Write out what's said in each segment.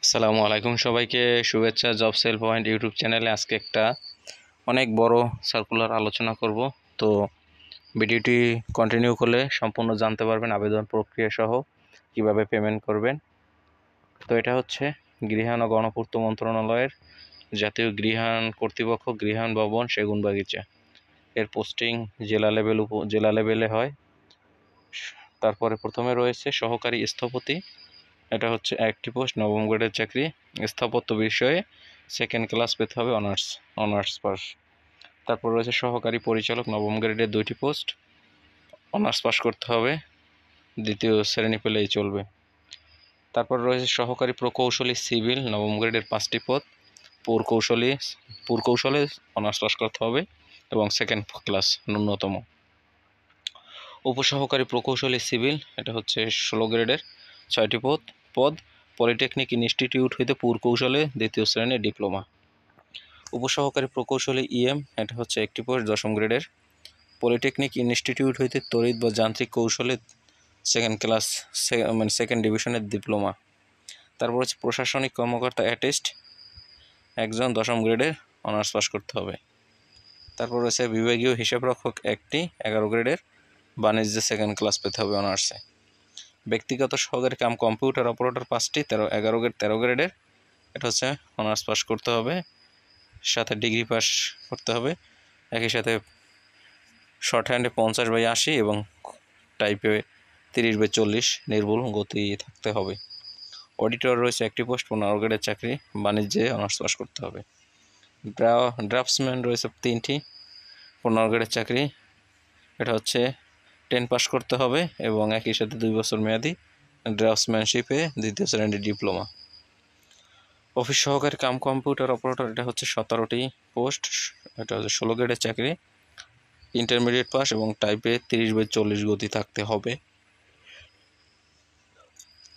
আসসালামু আলাইকুম সবাইকে শুভেচ্ছা। জব সেল পয়েন্ট ইউটিউব চ্যানেলে আজকে একটা অনেক বড় সার্কুলার আলোচনা করব। তো ভিডিওটি কন্টিনিউ করলে সম্পূর্ণ জানতে পারবেন আবেদন প্রক্রিয়া সহ কিভাবে পেমেন্ট করবেন। তো এটা হচ্ছে গৃহায়ণ ও গণপূর্ত মন্ত্রণালয়ের জাতীয় গৃহায়ণ কর্তৃপক্ষ, গৃহায়ণ ভবন, সেগুনবাগিচা। এর পোস্টিং জেলা লেভেলে হয়। তারপরে প্রথমে রয়েছে সহকারী স্থপতি। এটা হচ্ছে একটি পোস্ট, নবম গ্রেডের চাকরি। স্থাপত্য বিষয়ে সেকেন্ড ক্লাস পেতে হবে, অনার্স পাস। তারপর রয়েছে সহকারী পরিচালক, নবম গ্রেডের 2টি পোস্ট, অনার্স পাস করতে হবে, দ্বিতীয় শ্রেণী পেলেই চলবে। তারপর রয়েছে সহকারী প্রকৌশলী সিভিল, নবম গ্রেডের 5টি পদ, পুরকৌশলে অনার্স পাস করতে হবে এবং সেকেন্ড ক্লাস ন্যূনতম। উপসহকারী প্রকৌশলী সিভিল, এটা হচ্ছে 16 গ্রেডের 6টি পদ, পলিটেকনিক ইনস্টিটিউট হইতে পুরকৌশলে 2য় শ্রেণীর ডিপ্লোমা। উপসহকারী প্রকৌশলী ইএম, এটা হচ্ছে একটি পোস্ট, 10ম গ্রেডের, পলিটেকনিক ইনস্টিটিউট হইতে তড়িৎ বা যান্ত্রিক কৌশলে সেকেন্ড ডিভিশনের ডিপ্লোমা। তারপর হচ্ছে প্রশাসনিক কর্মকর্তা অ্যাটেস্ট, একজন 10ম গ্রেডের, অনার্স পাস করতে হবে। তারপর রয়েছে বিভাগীয় হিসাবরক্ষক একটি, 11 গ্রেডের, বাণিজ্যে সেকেন্ড ক্লাস পেতে হবে অনার্সে। ব্যক্তিগত সহকারী কাম কম্পিউটার অপারেটর 5টি, 13 গ্রেডের, এটা হচ্ছে অনার্স পাস করতে হবে, সাথে ডিগ্রি পাস করতে হবে। একই সাথে শর্ট হ্যান্ডে 50/80 এবং টাইপে 30/40 নির্ভুল গতি থাকতে হবে। অডিটর রয়েছে একটি পোস্ট, 15 গ্রেডের চাকরি, বাণিজ্যে অনার্স পাস করতে হবে। ড্রাফটসম্যান রয়েছে 3টি, 15 গ্রেডের চাকরি, এটা হচ্ছে 10 পাস করতে হবে এবং একই সাথে 2 বছর মেয়াদি ড্রাফটসম্যানশিপে 2য় শ্রেণীর ডিপ্লোমা। অফিস সহকারী কাম কম্পিউটার অপারেটর, এটা হচ্ছে 17টি পোস্ট, এটা হচ্ছে 16 গ্রেডের চাকরি, ইন্টারমিডিয়েট পাস এবং টাইপে 30/40 গতি থাকতে হবে।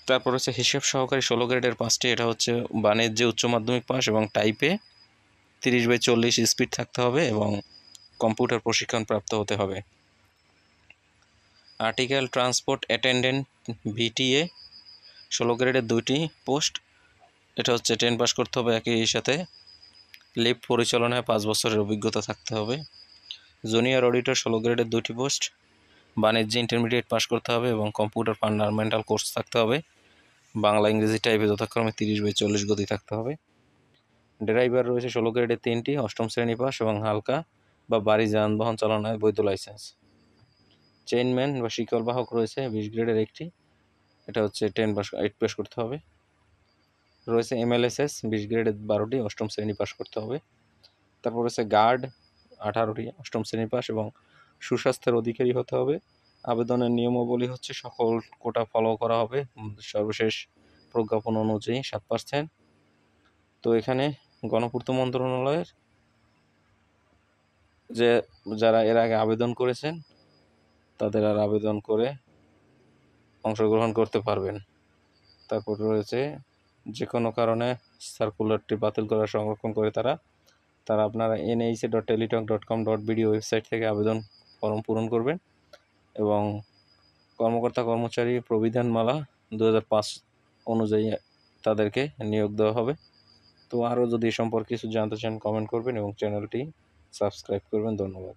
তারপর হচ্ছে হিসাব সহকারী 16 গ্রেডের 5টি, এটা হচ্ছে বাণিজ্যে উচ্চ মাধ্যমিক পাস এবং টাইপে 30/40 স্পিড থাকতে হবে এবং কম্পিউটার প্রশিক্ষণ প্রাপ্ত হতে হবে। আর্টিকেল ট্রান্সপোর্ট অ্যাটেন্ডেন্ট ভিটিএ, 16 গ্রেডের 2টি পোস্ট, এটা হচ্ছে 10 পাস করতে হবে, একই সাথে লিফট পরিচালনায় 5 বছরের অভিজ্ঞতা থাকতে হবে। জুনিয়র অডিটর 16 গ্রেডের 2টি পোস্ট, বাণিজ্যে ইন্টারমিডিয়েট পাস করতে হবে এবং কম্পিউটার ফান্ডামেন্টাল কোর্স থাকতে হবে। বাংলা ইংরেজি টাইপে যথাক্রমে 30/40 গতি থাকতে হবে। ড্রাইভার রয়েছে 16 গ্রেডের 3টি, 8ম শ্রেণী পাস এবং হালকা বা ভারী যানবাহন চালানোর বৈধ লাইসেন্স। চেইনম্যান বা শিকল বাহক রয়েছে 20 গ্রেডের 1টি, এটা হচ্ছে 8 পাস করতে হবে। রয়েছে এমএলএসএস 20 গ্রেডের 12টি, 8ম শ্রেণী পাস করতে হবে। তারপর রয়েছে গার্ড 18টি, 8ম শ্রেণী পাস এবং সুস্বাস্থ্যের অধিকারী হতে হবে। আবেদনের নিয়মাবলী হচ্ছে সকল কোটা ফলো করা হবে, সর্বশেষ প্রজ্ঞাপন অনুযায়ী 7%। তো এখানে গণপূর্ত মন্ত্রণালয়ের যারা এর আগে আবেদন করেছেন তাদের আর আবেদন করে অংশগ্রহণ করতে পারবেন। তারপর রয়েছে যে কোনো কারণে সার্কুলারটি বাতিল করা সংরক্ষণ করে তারা আপনারা nha.teletalk.com.bd ওয়েবসাইট থেকে আবেদন ফর্ম পূরণ করবেন এবং কর্মকর্তা কর্মচারী প্রবিধানমালা 2005 অনুযায়ী তাদেরকে নিয়োগ দেওয়া হবে। তো আরও যদি এ সম্পর্কে কিছু জানতে চান কমেন্ট করবেন এবং চ্যানেলটি সাবস্ক্রাইব করবেন। ধন্যবাদ।